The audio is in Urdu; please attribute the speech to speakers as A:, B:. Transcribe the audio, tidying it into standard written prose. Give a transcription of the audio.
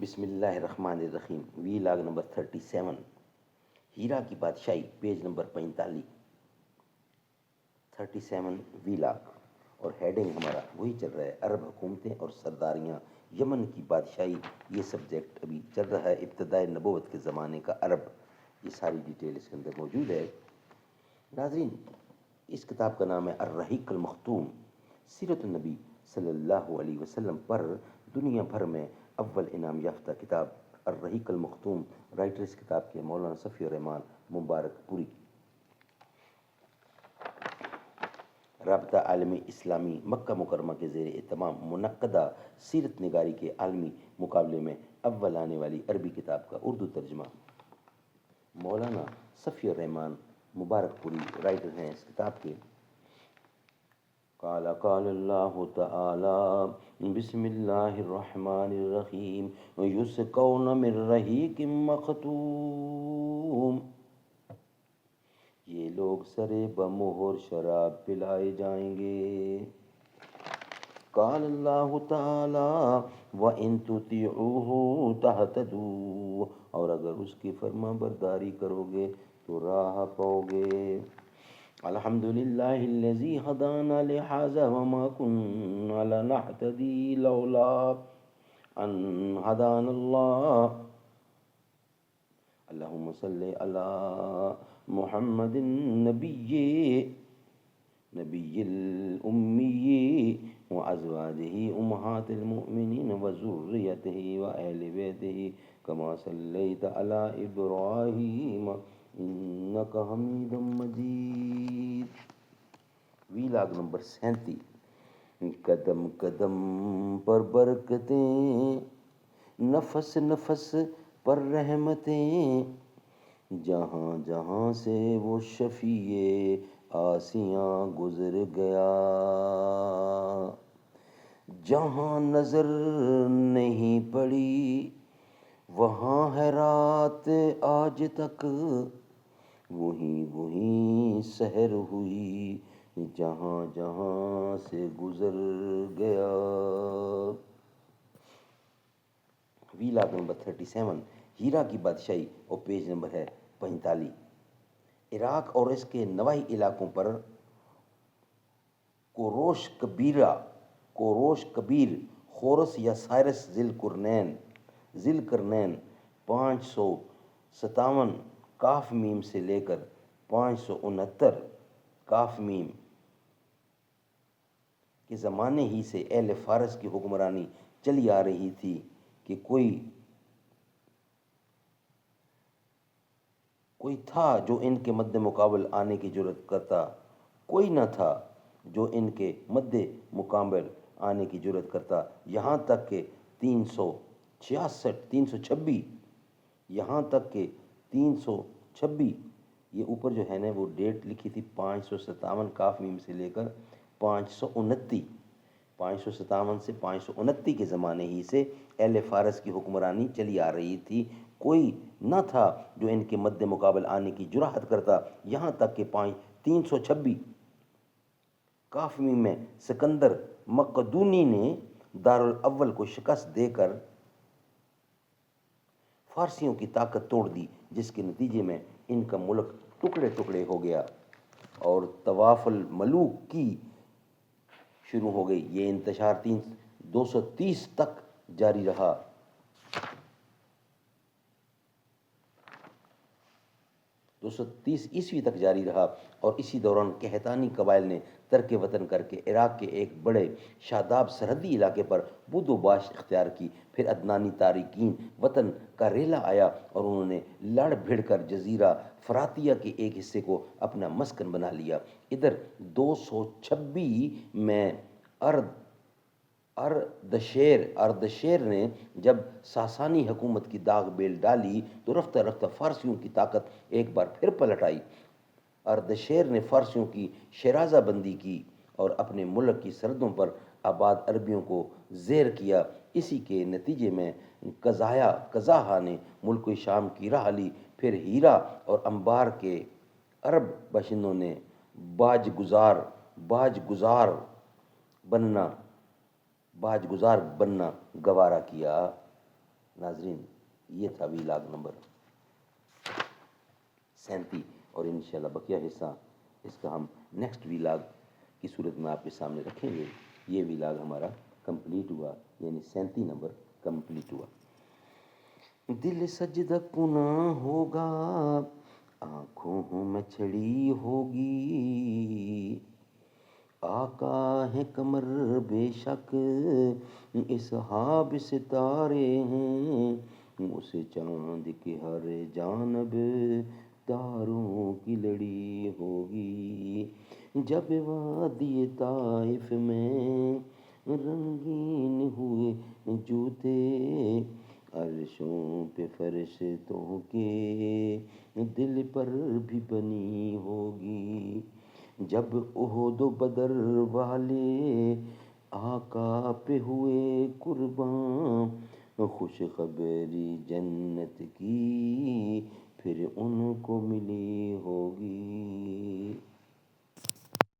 A: بسم اللہ الرحمن الرحیم، وی لاگ نمبر 37، ہیرا کی بادشاہی، پیج نمبر 45۔ 37 وی لاگ، اور ہیڈنگ ہمارا وہی چل رہا ہے، عرب حکومتیں اور سرداریاں، یمن کی بادشاہی۔ یہ سبجیکٹ ابھی چل رہا ہے، ابتدائے نبوت کے زمانے کا عرب، یہ ساری ڈیٹیل اس کے اندر موجود ہے۔ ناظرین، اس کتاب کا نام ہے الرحیق المختوم، سیرت النبی صلی اللہ علیہ وسلم پر دنیا بھر میں اول انعام یافتہ کتاب الرحیق المختوم۔ رائٹر اس کتاب کے مولانا صفی الرحمان مبارک پوری۔ رابطہ عالمی اسلامی مکہ مکرمہ کے زیر اہتمام منعقدہ سیرت نگاری کے عالمی مقابلے میں اول آنے والی عربی کتاب کا اردو ترجمہ۔ مولانا صفی الرحمان مبارک پوری رائٹر ہیں اس کتاب کے۔ قال اللہ تعالی بسم اللہ الرحمن الرحیم یسقون من رحیق مختوم، یہ لوگ سرے بمہر شراب پلائے جائیں گے۔ قال اللہ تعالی وَإِن تُطِيعُوهُ تَهْتَدُوا، اور اگر اس کی فرما برداری کرو گے تو راہ پاؤ گے۔ الحمدللہ الذی ہدانا لہذا وما كنا لنہتدی لولا ان ہدانا اللہ، اللہم صلی علی محمد نبی الامی وازواجہ امہات المؤمنین وذریتہ واہل بیتہ کما صلیت علی ابراہیم انک حمید مجید۔ وی لاگ نمبر 37۔ قدم قدم پر برکتیں، نفس نفس پر رحمتیں، جہاں جہاں سے وہ شفیع آسیاں گزر گیا، جہاں نظر نہیں پڑی وہاں ہے رات آج تک، وہیں سحر ہوئی جہاں جہاں سے گزر گیا۔ وی لاگ نمبر 37، ہیرا کی بادشاہی، اور پیج نمبر ہے 45۔ عراق اور اس کے نواحی علاقوں پر کوروش کبیر خورس یا سائرس ذی القرنین 557 کاف میم سے لے کر 569 کاف میم کے زمانے ہی سے اہل فارس کی حکمرانی چلی آ رہی تھی کہ کوئی تھا جو ان کے مد مقابل آنے کی جرت کرتا، کوئی نہ تھا جو ان کے مد مقابل آنے کی جرت کرتا، یہاں تک کہ 326 یہ اوپر جو ہے نا وہ ڈیٹ لکھی تھی 557 کاف میم سے لے کر 557 سے 529 کے زمانے ہی سے اہل فارس کی حکمرانی چلی آ رہی تھی، کوئی نہ تھا جو ان کے مد مقابل آنے کی جرأت کرتا، یہاں تک کہ 326 کاف میم میں سکندر مقدونی نے دارالاول کو شکست دے کر فارسیوں کی طاقت توڑ دی، جس کے نتیجے میں ان کا ملک ٹکڑے ٹکڑے ہو گیا اور طواف الملوک کی شروع ہو گئی۔ یہ انتشار 230 تک جاری رہا۔ 230 عیسوی تک جاری رہا، اور اسی دوران قحطانی قبائل نے ترک وطن کر کے عراق کے ایک بڑے شاداب سرحدی علاقے پر بود و باش اختیار کی۔ پھر عدنانی تارکین وطن کا ریلا آیا اور انہوں نے لڑ بھڑ کر جزیرہ فراتیہ کے ایک حصے کو اپنا مسکن بنا لیا۔ ادھر 226 میں اردشیر نے جب ساسانی حکومت کی داغ بیل ڈالی تو رفتہ رفتہ فارسیوں کی طاقت ایک بار پھر پلٹ آئی۔ اردشیر نے فارسیوں کی شیرازہ بندی کی اور اپنے ملک کی سرحدوں پر آباد عربیوں کو زیر کیا۔ اسی کے نتیجے میں قزاحہ نے ملک شام کی راہ لی۔ پھر ہیرا اور انبار کے عرب باشندوں نے باج گزار بننا گوارا کیا۔ ناظرین یہ تھا ویلاگ نمبر 37 اور انشاءاللہ بقیہ حصہ اس کا ہم نیکسٹ ویلاگ کی صورت میں آپ کے سامنے رکھیں گے. یہ ویلاگ ہمارا کمپلیٹ ہوا، یعنی 37 نمبر کمپلیٹ ہوا. دل سجدہ کنا ہوگا، آنکھوں میں چھڑی ہوگی، آقا ہے قمر بے شک، اصحاب ستارے ہیں، اسے چاند کی ہر جانب تاروں کی لڑی ہوگی. جب وادی طائف میں رنگین ہوئے جوتے، عرشوں پہ فرشتوں کے دل پر بھی بنی ہوگی. جب احد و بدر والے آقا پہ ہوئے قربان، خوش خبری جنت کی پھر ان کو ملی ہوگی.